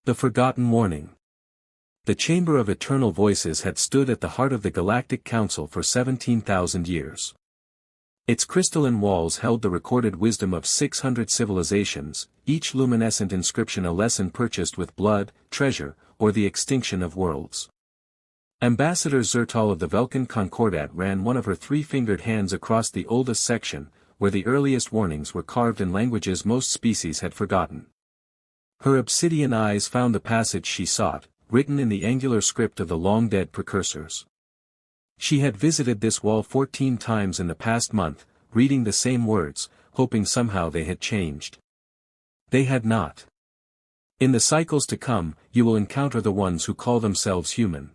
The Forgotten Warning. The Chamber of Eternal Voices had stood at the heart of the Galactic Council for 17,000 years. Its crystalline walls held the recorded wisdom of 600 civilizations, each luminescent inscription a lesson purchased with blood, treasure, or the extinction of worlds. Ambassador Zertal of the Velkin Concordat ran one of her three-fingered hands across the oldest section, where the earliest warnings were carved in languages most species had forgotten. Her obsidian eyes found the passage she sought, written in the angular script of the long-dead precursors. She had visited this wall 14 times in the past month, reading the same words, hoping somehow they had changed. They had not. In the cycles to come, you will encounter the ones who call themselves human.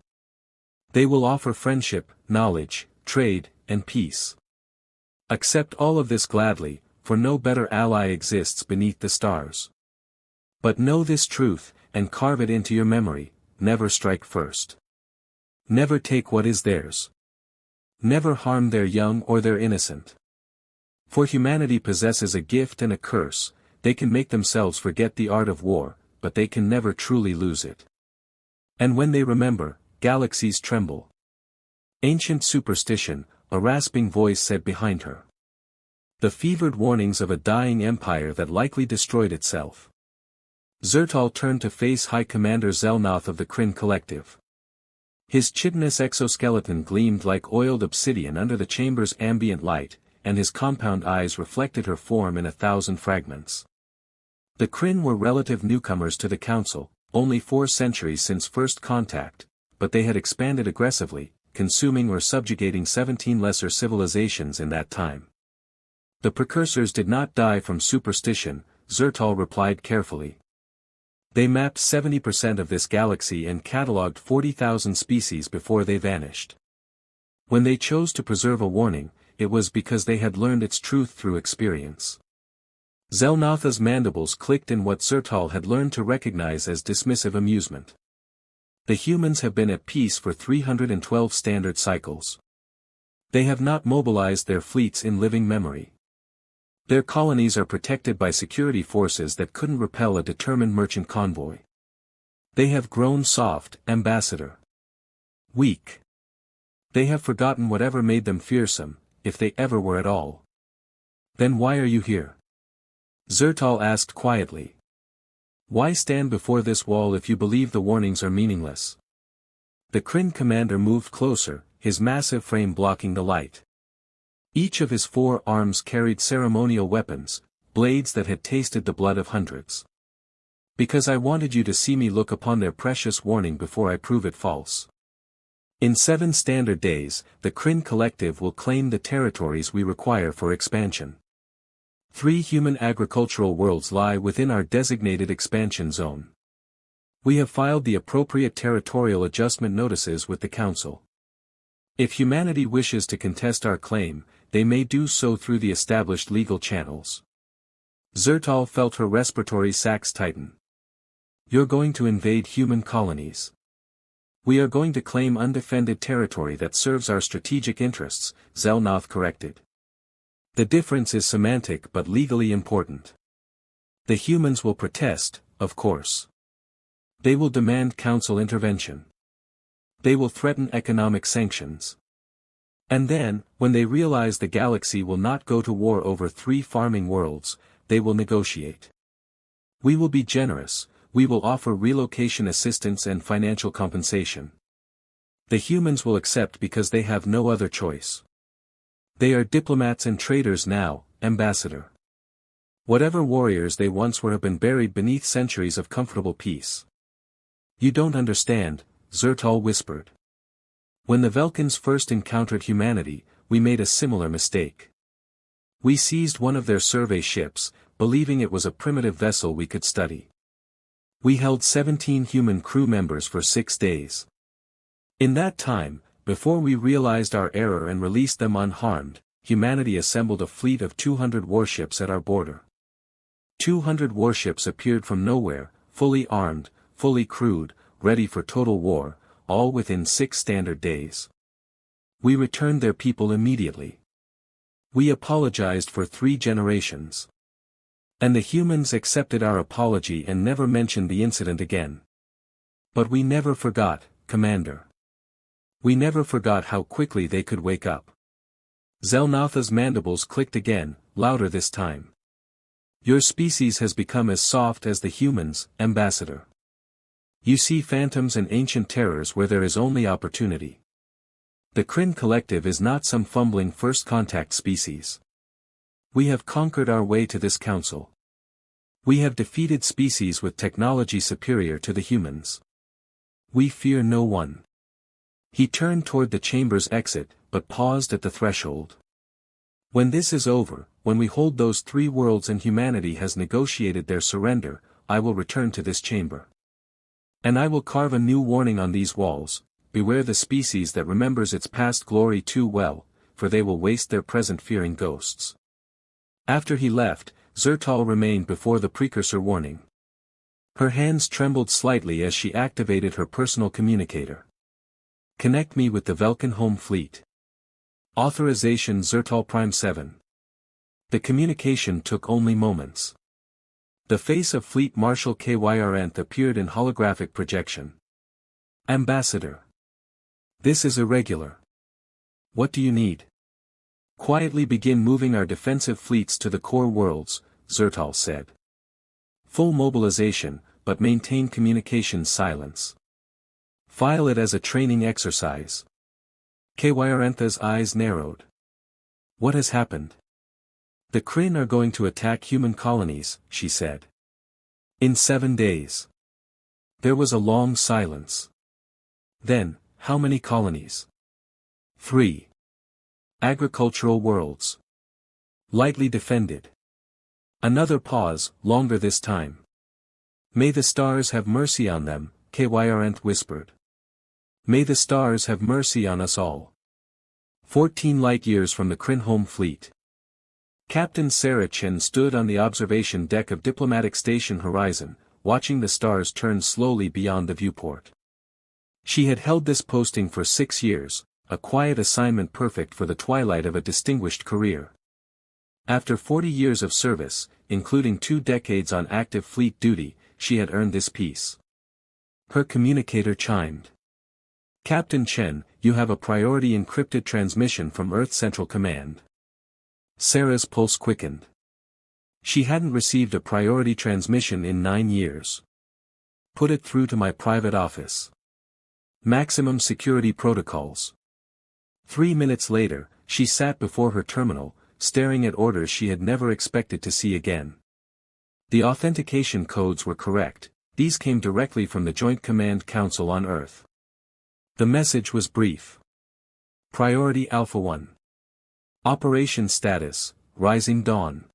They will offer friendship, knowledge, trade, and peace. Accept all of this gladly, for no better ally exists beneath the stars. But know this truth, and carve it into your memory: never strike first. Never take what is theirs. Never harm their young or their innocent. For humanity possesses a gift and a curse: they can make themselves forget the art of war, but they can never truly lose it. And when they remember, galaxies tremble. Ancient superstition, a rasping voice said behind her. The fevered warnings of a dying empire that likely destroyed itself. Zertal turned to face High Commander Zelnoth of the Kryn Collective. His chitinous exoskeleton gleamed like oiled obsidian under the chamber's ambient light, and his compound eyes reflected her form in 1,000 fragments. The Kryn were relative newcomers to the Council, only 4 centuries since first contact, but they had expanded aggressively, consuming or subjugating 17 lesser civilizations in that time. The precursors did not die from superstition, Zertal replied carefully. They mapped 70% of this galaxy and catalogued 40,000 species before they vanished. When they chose to preserve a warning, it was because they had learned its truth through experience. Zelnotha's mandibles clicked in what Zertal had learned to recognize as dismissive amusement. The humans have been at peace for 312 standard cycles. They have not mobilized their fleets in living memory. Their colonies are protected by security forces that couldn't repel a determined merchant convoy. They have grown soft, Ambassador. Weak. They have forgotten whatever made them fearsome, if they ever were at all. Then why are you here? Zertal asked quietly. Why stand before this wall if you believe the warnings are meaningless? The Kryn commander moved closer, his massive frame blocking the light. Each of his 4 arms carried ceremonial weapons, blades that had tasted the blood of hundreds. Because I wanted you to see me look upon their precious warning before I prove it false. In 7 standard days, the Kryn Collective will claim the territories we require for expansion. 3 human agricultural worlds lie within our designated expansion zone. We have filed the appropriate territorial adjustment notices with the Council. If humanity wishes to contest our claim, they may do so through the established legal channels. Zertal felt her respiratory sacs tighten. You're going to invade human colonies. We are going to claim undefended territory that serves our strategic interests, Zelnoth corrected. The difference is semantic but legally important. The humans will protest, of course. They will demand council intervention. They will threaten economic sanctions. And then, when they realize the galaxy will not go to war over 3 farming worlds, they will negotiate. We will be generous, we will offer relocation assistance and financial compensation. The humans will accept because they have no other choice. They are diplomats and traders now, Ambassador. Whatever warriors they once were have been buried beneath centuries of comfortable peace. You don't understand, Zertal whispered. When the Velkins first encountered humanity, we made a similar mistake. We seized one of their survey ships, believing it was a primitive vessel we could study. We held 17 human crew members for 6 days. In that time, before we realized our error and released them unharmed, humanity assembled a fleet of 200 warships at our border. 200 warships appeared from nowhere, fully armed, fully crewed, ready for total war, all within 6 standard days. We returned their people immediately. We apologized for 3 generations. And the humans accepted our apology and never mentioned the incident again. But we never forgot, Commander. We never forgot how quickly they could wake up. Zelnatha's mandibles clicked again, louder this time. Your species has become as soft as the humans, Ambassador. You see phantoms and ancient terrors where there is only opportunity. The Kryn Collective is not some fumbling first contact species. We have conquered our way to this council. We have defeated species with technology superior to the humans. We fear no one. He turned toward the chamber's exit, but paused at the threshold. When this is over, when we hold those 3 worlds and humanity has negotiated their surrender, I will return to this chamber. And I will carve a new warning on these walls: beware the species that remembers its past glory too well, for they will waste their present fearing ghosts. After he left, Zertal remained before the precursor warning. Her hands trembled slightly as she activated her personal communicator. Connect me with the Velkin Home Fleet. Authorization Zertal Prime 7. The communication took only moments. The face of Fleet Marshal Kyrnth appeared in holographic projection. Ambassador. This is irregular. What do you need? Quietly begin moving our defensive fleets to the core worlds, Zertal said. Full mobilization, but maintain communication silence. File it as a training exercise. Kyrnth's eyes narrowed. What has happened? The Kryn are going to attack human colonies, she said. In 7 days. There was a long silence. Then, how many colonies? 3. Agricultural worlds. Lightly defended. Another pause, longer this time. May the stars have mercy on them, Kyrnth whispered. May the stars have mercy on us all. 14 light-years from the Kryn home fleet. Captain Sarah Chen stood on the observation deck of Diplomatic Station Horizon, watching the stars turn slowly beyond the viewport. She had held this posting for 6 years, a quiet assignment perfect for the twilight of a distinguished career. After 40 years of service, including 2 decades on active fleet duty, she had earned this peace. Her communicator chimed. Captain Chen, you have a priority encrypted transmission from Earth Central Command. Sarah's pulse quickened. She hadn't received a priority transmission in 9 years. Put it through to my private office. Maximum security protocols. 3 minutes later, she sat before her terminal, staring at orders she had never expected to see again. The authentication codes were correct. These came directly from the Joint Command Council on Earth. The message was brief. Priority Alpha 1. Operation status, Rising Dawn.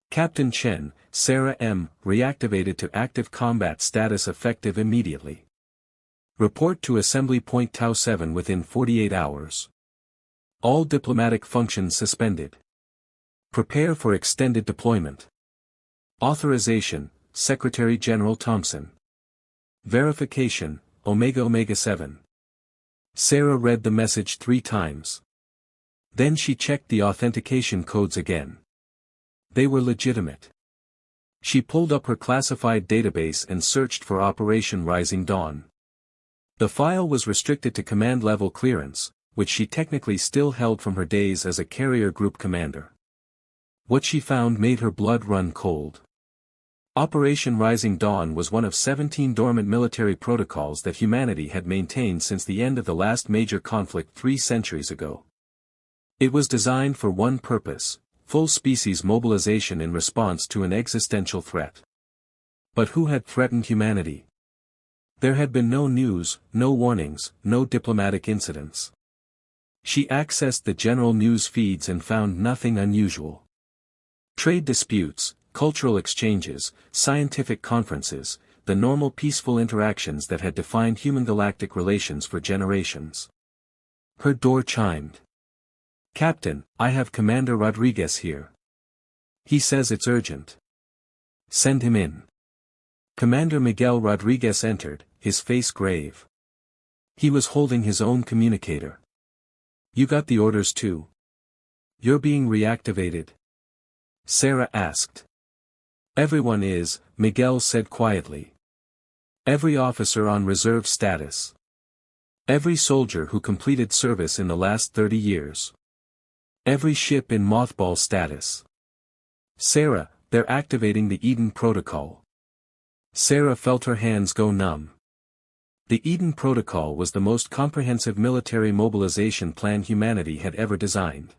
Captain Chen, Sarah M., reactivated to active combat status effective immediately. Report to Assembly Point Tau 7 within 48 hours. All diplomatic functions suspended. Prepare for extended deployment. Authorization, Secretary General Thompson. Verification, Omega 7. Sarah read the message 3 times. Then she checked the authentication codes again. They were legitimate. She pulled up her classified database and searched for Operation Rising Dawn. The file was restricted to command-level clearance, which she technically still held from her days as a carrier group commander. What she found made her blood run cold. Operation Rising Dawn was one of 17 dormant military protocols that humanity had maintained since the end of the last major conflict 3 centuries ago. It was designed for one purpose: full species mobilization in response to an existential threat. But who had threatened humanity? There had been no news, no warnings, no diplomatic incidents. She accessed the general news feeds and found nothing unusual. Trade disputes, cultural exchanges, scientific conferences, the normal peaceful interactions that had defined human galactic relations for generations. Her door chimed. Captain, I have Commander Rodriguez here. He says it's urgent. Send him in. Commander Miguel Rodriguez entered, his face grave. He was holding his own communicator. You got the orders too? You're being reactivated? Sarah asked. Everyone is, Miguel said quietly. Every officer on reserve status. Every soldier who completed service in the last 30 years. Every ship in mothball status. Sarah, they're activating the Eden Protocol. Sarah felt her hands go numb. The Eden Protocol was the most comprehensive military mobilization plan humanity had ever designed.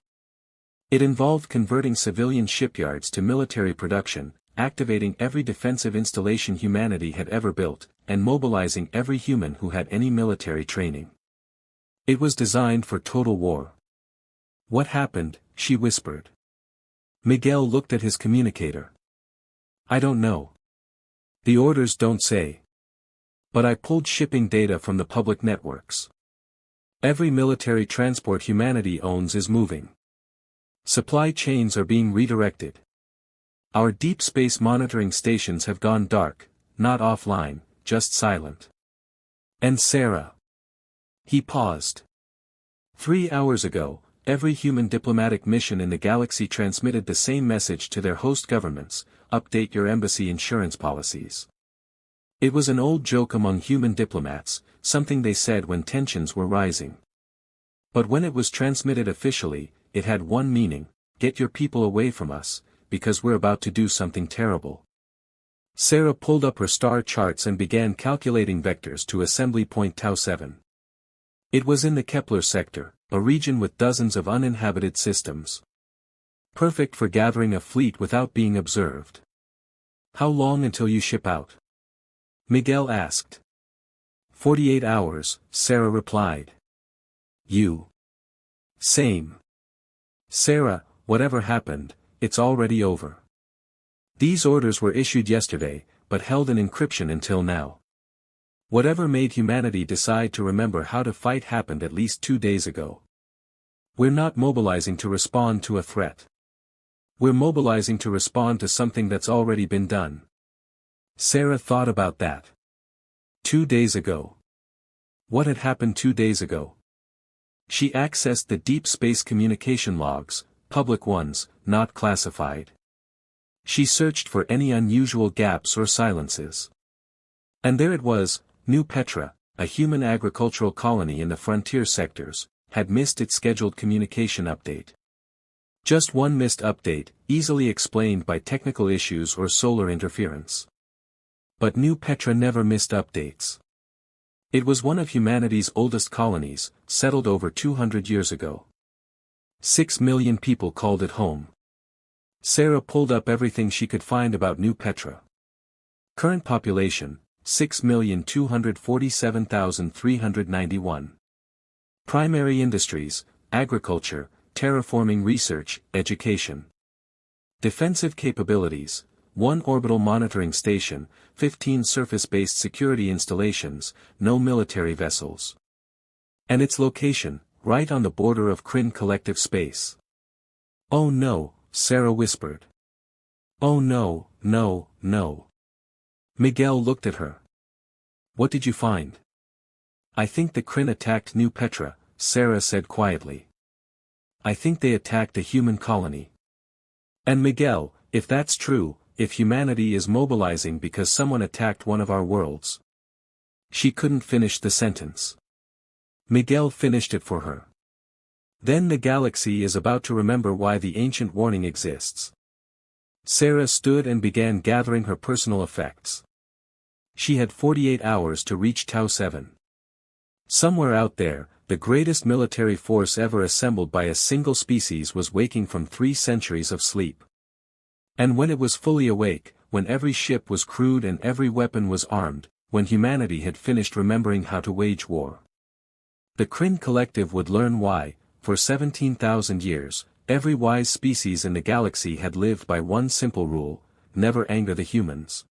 It involved converting civilian shipyards to military production, activating every defensive installation humanity had ever built, and mobilizing every human who had any military training. It was designed for total war. What happened? She whispered. Miguel looked at his communicator. I don't know. The orders don't say. But I pulled shipping data from the public networks. Every military transport humanity owns is moving. Supply chains are being redirected. Our deep space monitoring stations have gone dark, not offline, just silent. And Sarah. He paused. 3 hours ago, every human diplomatic mission in the galaxy transmitted the same message to their host governments: update your embassy insurance policies. It was an old joke among human diplomats, something they said when tensions were rising. But when it was transmitted officially, it had one meaning: get your people away from us, because we're about to do something terrible. Sarah pulled up her star charts and began calculating vectors to assembly point Tau 7. It was in the Kepler sector, a region with dozens of uninhabited systems. Perfect for gathering a fleet without being observed. How long until you ship out? Miguel asked. 48 hours, Sarah replied. You. Same. Sarah, whatever happened, it's already over. These orders were issued yesterday, but held in encryption until now. Whatever made humanity decide to remember how to fight happened at least 2 days ago. We're not mobilizing to respond to a threat. We're mobilizing to respond to something that's already been done. Sarah thought about that. 2 days ago. What had happened 2 days ago? She accessed the deep space communication logs, public ones, not classified. She searched for any unusual gaps or silences. And there it was: New Petra, a human agricultural colony in the frontier sectors, had missed its scheduled communication update. Just one missed update, easily explained by technical issues or solar interference. But New Petra never missed updates. It was one of humanity's oldest colonies, settled over 200 years ago. 6 million people called it home. Sarah pulled up everything she could find about New Petra. Current population, 6,247,391. Primary industries, agriculture, terraforming research, education. Defensive capabilities, 1 orbital monitoring station, 15 surface-based security installations, no military vessels. And its location, right on the border of Kryn collective space. Oh no, Sarah whispered. Oh no, no, no. Miguel looked at her. What did you find? I think the Kryn attacked New Petra, Sarah said quietly. I think they attacked a human colony. And Miguel, if that's true, if humanity is mobilizing because someone attacked one of our worlds. She couldn't finish the sentence. Miguel finished it for her. Then the galaxy is about to remember why the ancient warning exists. Sarah stood and began gathering her personal effects. She had 48 hours to reach Tau 7. Somewhere out there, the greatest military force ever assembled by a single species was waking from 3 centuries of sleep. And when it was fully awake, when every ship was crewed and every weapon was armed, when humanity had finished remembering how to wage war, the Kryn Collective would learn why, for 17,000 years, every wise species in the galaxy had lived by one simple rule: never anger the humans.